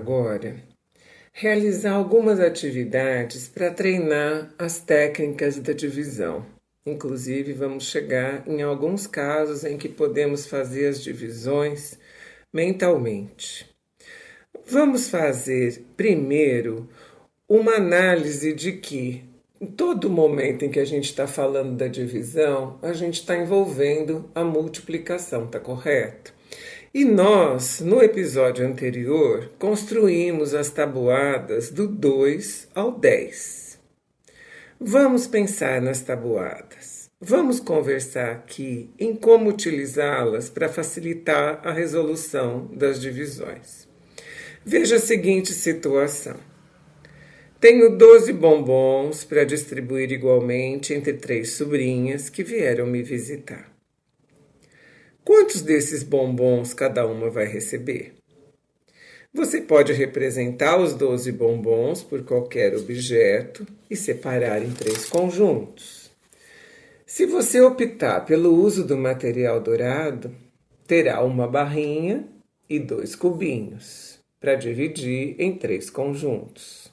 agora realizar algumas atividades para treinar as técnicas da divisão. Inclusive, vamos chegar em alguns casos em que podemos fazer as divisões mentalmente. Vamos fazer primeiro uma análise de que em todo momento em que a gente está falando da divisão, a gente está envolvendo a multiplicação, tá correto? E nós, no episódio anterior, construímos as tabuadas do 2 ao 10. Vamos pensar nas tabuadas. Vamos conversar aqui em como utilizá-las para facilitar a resolução das divisões. Veja a seguinte situação. Tenho 12 bombons para distribuir igualmente entre 3 sobrinhas que vieram me visitar. Quantos desses bombons cada uma vai receber? Você pode representar os 12 bombons por qualquer objeto e separar em 3 conjuntos. Se você optar pelo uso do material dourado, terá uma barrinha e 2 cubinhos para dividir em 3 conjuntos.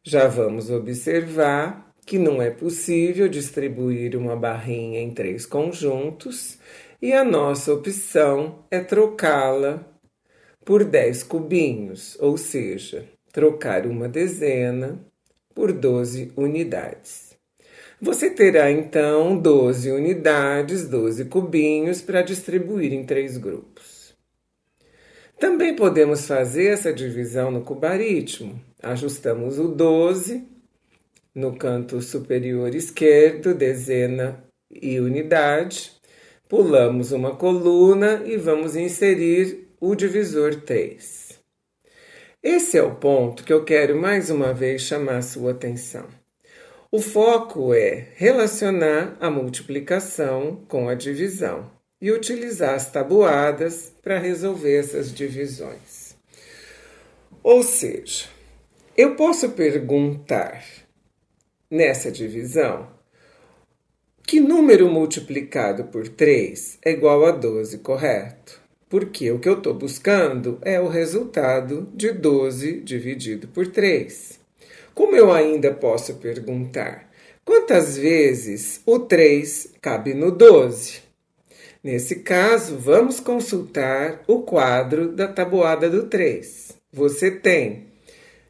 Já vamos observar que não é possível distribuir uma barrinha em 3 conjuntos e a nossa opção é trocá-la por 10 cubinhos, ou seja, trocar uma dezena por 12 unidades. Você terá então 12 unidades, 12 cubinhos para distribuir em 3 grupos. Também podemos fazer essa divisão no cubaritmo. Ajustamos o 12 no canto superior esquerdo, dezena e unidade. Pulamos uma coluna e vamos inserir o divisor 3. Esse é o ponto que eu quero mais uma vez chamar a sua atenção. O foco é relacionar a multiplicação com a divisão e utilizar as tabuadas para resolver essas divisões. Ou seja, eu posso perguntar nessa divisão que número multiplicado por 3 é igual a 12, correto? Porque o que eu estou buscando é o resultado de 12 dividido por 3. Como eu ainda posso perguntar quantas vezes o 3 cabe no 12? Nesse caso, vamos consultar o quadro da tabuada do 3. Você tem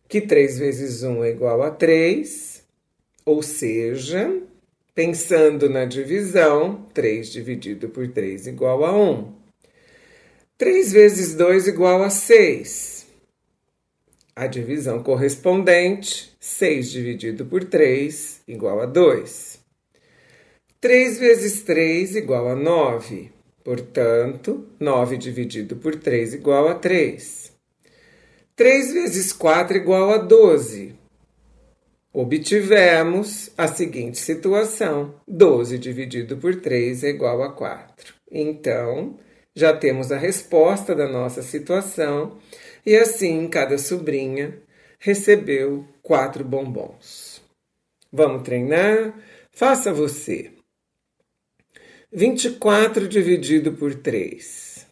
que 3 vezes 1 é igual a 3, ou seja, pensando na divisão, 3 dividido por 3 igual a 1. 3 vezes 2 igual a 6. A divisão correspondente, 6 dividido por 3 igual a 2. 3 vezes 3 igual a 9. Portanto, 9 dividido por 3 igual a 3. 3 vezes 4 igual a 12. Obtivemos a seguinte situação: 12 dividido por 3 é igual a 4. Então, já temos a resposta da nossa situação e assim cada sobrinha recebeu 4 bombons. Vamos treinar? Faça você. 24 dividido por 3.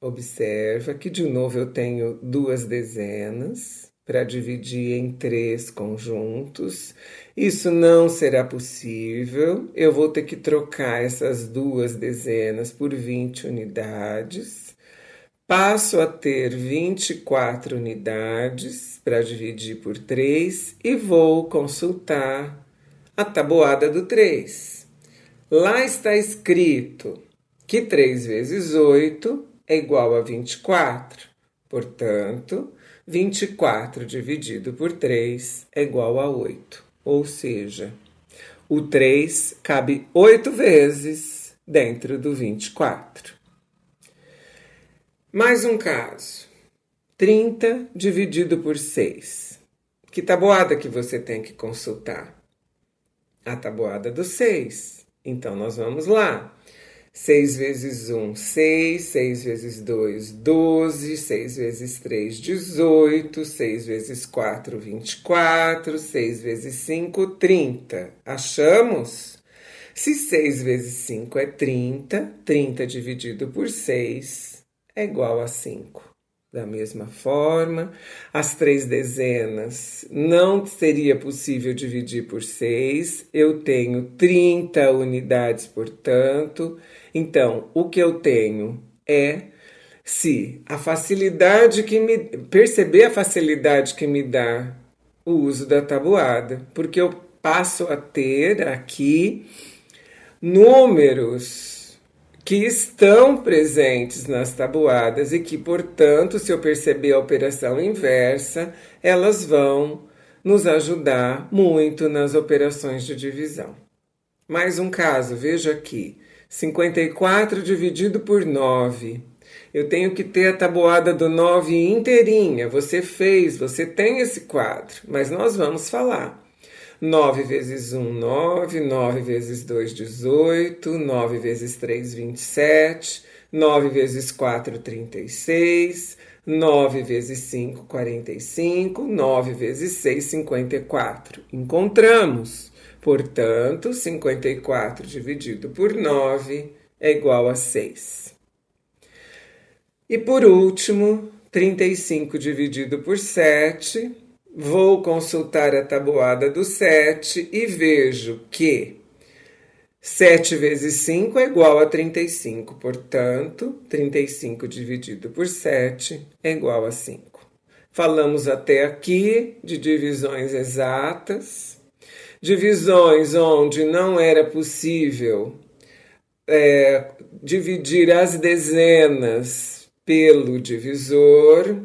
Observa que de novo eu tenho 2 dezenas para dividir em 3 conjuntos. Isso não será possível. Eu vou ter que trocar essas 2 dezenas por 20 unidades. Passo a ter 24 unidades para dividir por 3 e vou consultar a tabuada do 3. Lá está escrito que 3 vezes 8 é igual a 24. Portanto, 24 dividido por 3 é igual a 8. Ou seja, o 3 cabe 8 vezes dentro do 24. Mais um caso. 30 dividido por 6. Que tabuada que você tem que consultar? A tabuada do 6. Então, nós vamos lá. 6 vezes 1, 6. 6 vezes 2, 12. 6 vezes 3, 18. 6 vezes 4, 24. 6 vezes 5, 30. Achamos? Se 6 vezes 5 é 30, 30 dividido por 6 é igual a 5. Da mesma forma, as 3 dezenas não seria possível dividir por 6. Eu tenho 30 unidades, portanto. Então, o que eu tenho é se a facilidade que me perceber a facilidade que me dá o uso da tabuada, porque eu passo a ter aqui números que estão presentes nas tabuadas e que, portanto, se eu perceber a operação inversa, elas vão nos ajudar muito nas operações de divisão. Mais um caso, veja aqui, 54 dividido por 9. Eu tenho que ter a tabuada do 9 inteirinha. Você fez, você tem esse quadro, mas nós vamos falar. 9 vezes 1, 9, 9 vezes 2, 18, 9 vezes 3, 27, 9 vezes 4, 36, 9 vezes 5, 45, 9 vezes 6, 54. Encontramos. Portanto, 54 dividido por 9 é igual a 6. E por último, 35 dividido por 7. Vou consultar a tabuada do 7 e vejo que 7 vezes 5 é igual a 35. Portanto, 35 dividido por 7 é igual a 5. Falamos até aqui de divisões exatas. Divisões onde não era possível dividir as dezenas pelo divisor.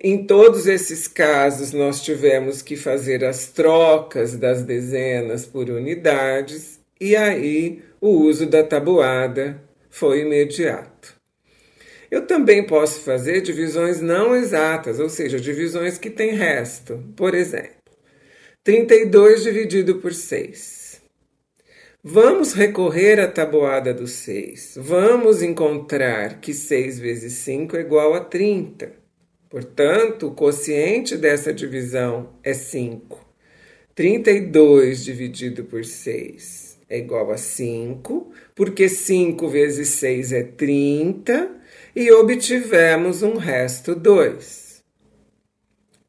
Em todos esses casos, nós tivemos que fazer as trocas das dezenas por unidades, e aí o uso da tabuada foi imediato. Eu também posso fazer divisões não exatas, ou seja, divisões que têm resto. Por exemplo, 32 dividido por 6. Vamos recorrer à tabuada do 6. Vamos encontrar que 6 vezes 5 é igual a 30. Portanto, o quociente dessa divisão é 5. 32 dividido por 6 é igual a 5, porque 5 vezes 6 é 30, e obtivemos um resto 2.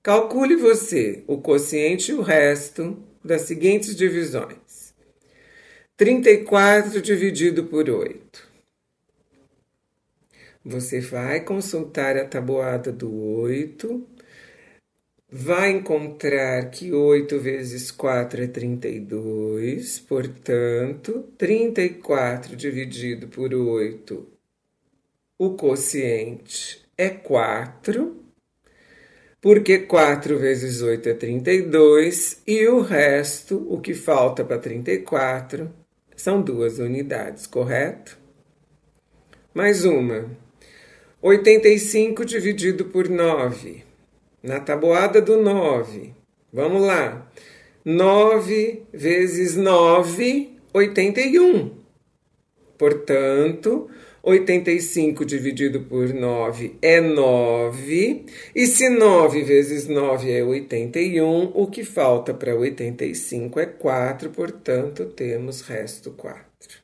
Calcule você o quociente e o resto das seguintes divisões. 34 dividido por 8. Você vai consultar a tabuada do 8, vai encontrar que 8 vezes 4 é 32, portanto, 34 dividido por 8, o quociente é 4, porque 4 vezes 8 é 32, e o resto, o que falta para 34, são 2 unidades, correto? Mais uma. 85 dividido por 9. Na tabuada do 9. Vamos lá. 9 vezes 9, 81. Portanto, 85 dividido por 9 é 9. E se 9 vezes 9 é 81, o que falta para 85 é 4. Portanto, temos resto 4.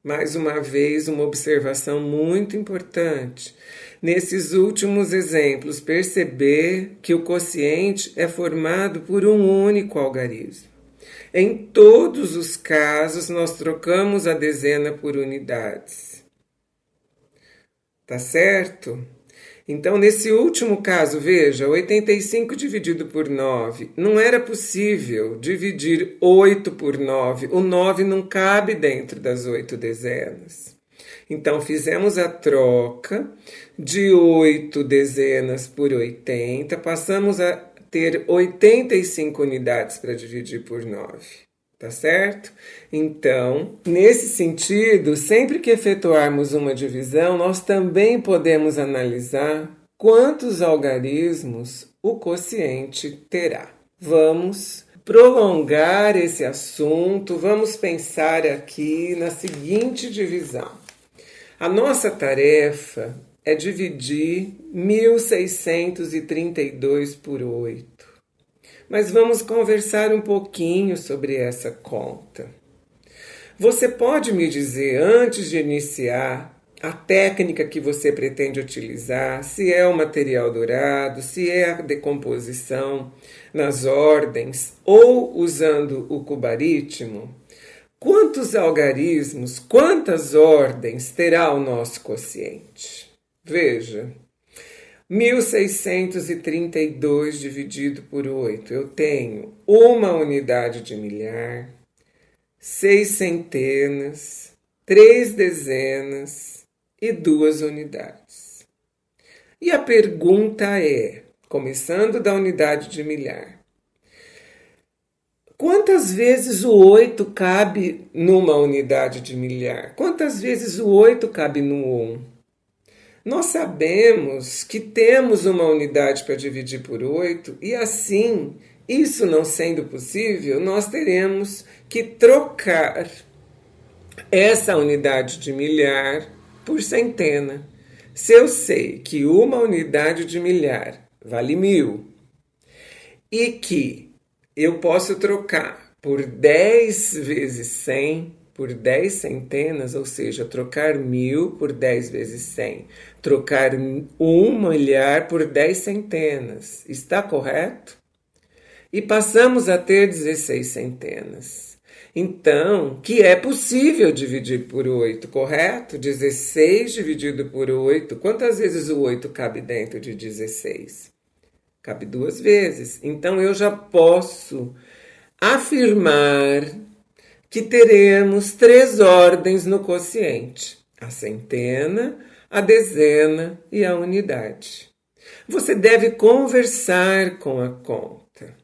Mais uma vez, uma observação muito importante. Nesses últimos exemplos, perceber que o quociente é formado por um único algarismo. Em todos os casos, nós trocamos a dezena por unidades. Tá certo? Então, nesse último caso, veja, 85 dividido por 9. Não era possível dividir 8 por 9. O 9 não cabe dentro das 8 dezenas. Então, fizemos a troca de 8 dezenas por 80. Passamos a ter 85 unidades para dividir por 9. Tá certo? Então, nesse sentido, sempre que efetuarmos uma divisão, nós também podemos analisar quantos algarismos o quociente terá. Vamos prolongar esse assunto, vamos pensar aqui na seguinte divisão. A nossa tarefa é dividir 1632 por 8. Mas vamos conversar um pouquinho sobre essa conta. Você pode me dizer, antes de iniciar a técnica que você pretende utilizar, se é o material dourado, se é a decomposição nas ordens ou usando o cubaritmo, quantos algarismos, quantas ordens terá o nosso quociente? Veja, 1632 dividido por 8, eu tenho uma unidade de milhar, 6 centenas, 3 dezenas e 2 unidades. E a pergunta é, começando da unidade de milhar, quantas vezes o 8 cabe numa unidade de milhar? Quantas vezes o 8 cabe no 1? Nós sabemos que temos uma unidade para dividir por 8 e assim, isso não sendo possível, nós teremos que trocar essa unidade de milhar por centena. Se eu sei que uma unidade de milhar vale 1000 e que eu posso trocar por 10 vezes 100 por 10 centenas, ou seja, trocar 1000 por 10 vezes 100, trocar 1 milhar por 10 centenas. Está correto? E passamos a ter 16 centenas. Então, que é possível dividir por 8, correto? 16 dividido por 8, quantas vezes o 8 cabe dentro de 16? Cabe 2 vezes. Então, eu já posso afirmar que teremos 3 ordens no quociente: a centena, a dezena e a unidade. Você deve conversar com a conta.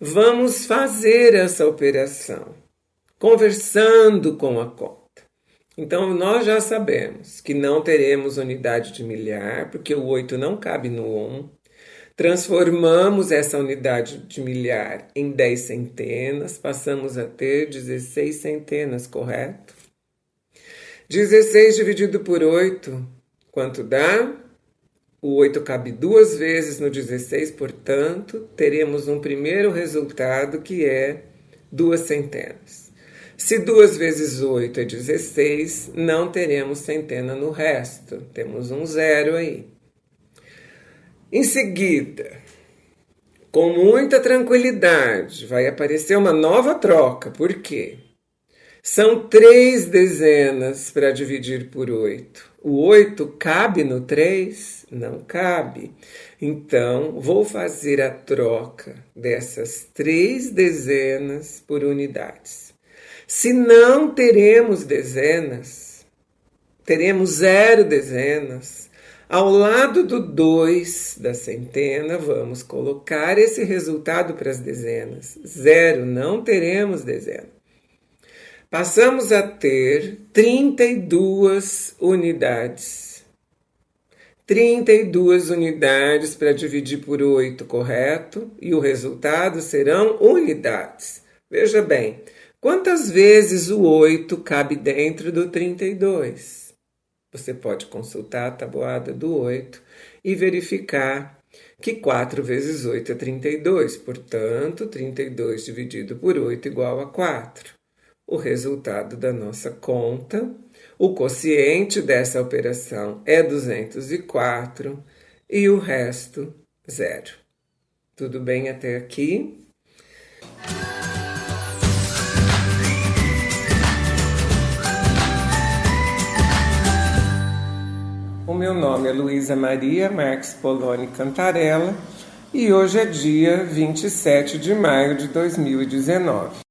Vamos fazer essa operação, conversando com a conta. Então, nós já sabemos que não teremos unidade de milhar, porque o 8 não cabe no 1. Transformamos essa unidade de milhar em 10 centenas, passamos a ter 16 centenas, correto? 16 dividido por 8, quanto dá? O 8 cabe 2 vezes no 16, portanto, teremos um primeiro resultado que é 2 centenas. Se 2 vezes 8 é 16, não teremos centena no resto, temos um zero aí. Em seguida, com muita tranquilidade, vai aparecer uma nova troca. Por quê? São 3 dezenas para dividir por 8. O 8 cabe no 3? Não cabe. Então, vou fazer a troca dessas 3 dezenas por unidades. Se não teremos dezenas, teremos 0 dezenas. Ao lado do 2 da centena, vamos colocar esse resultado para as dezenas. 0, não teremos dezena. Passamos a ter 32 unidades. 32 unidades para dividir por 8, correto? E o resultado serão unidades. Veja bem, quantas vezes o 8 cabe dentro do 32? Você pode consultar a tabuada do 8 e verificar que 4 vezes 8 é 32. Portanto, 32 dividido por 8 igual a 4. O resultado da nossa conta, o quociente dessa operação é 204 e o resto, 0. Tudo bem até aqui? O meu nome é Luísa Maria Marques Poloni Cantarella e hoje é dia 27 de maio de 2019.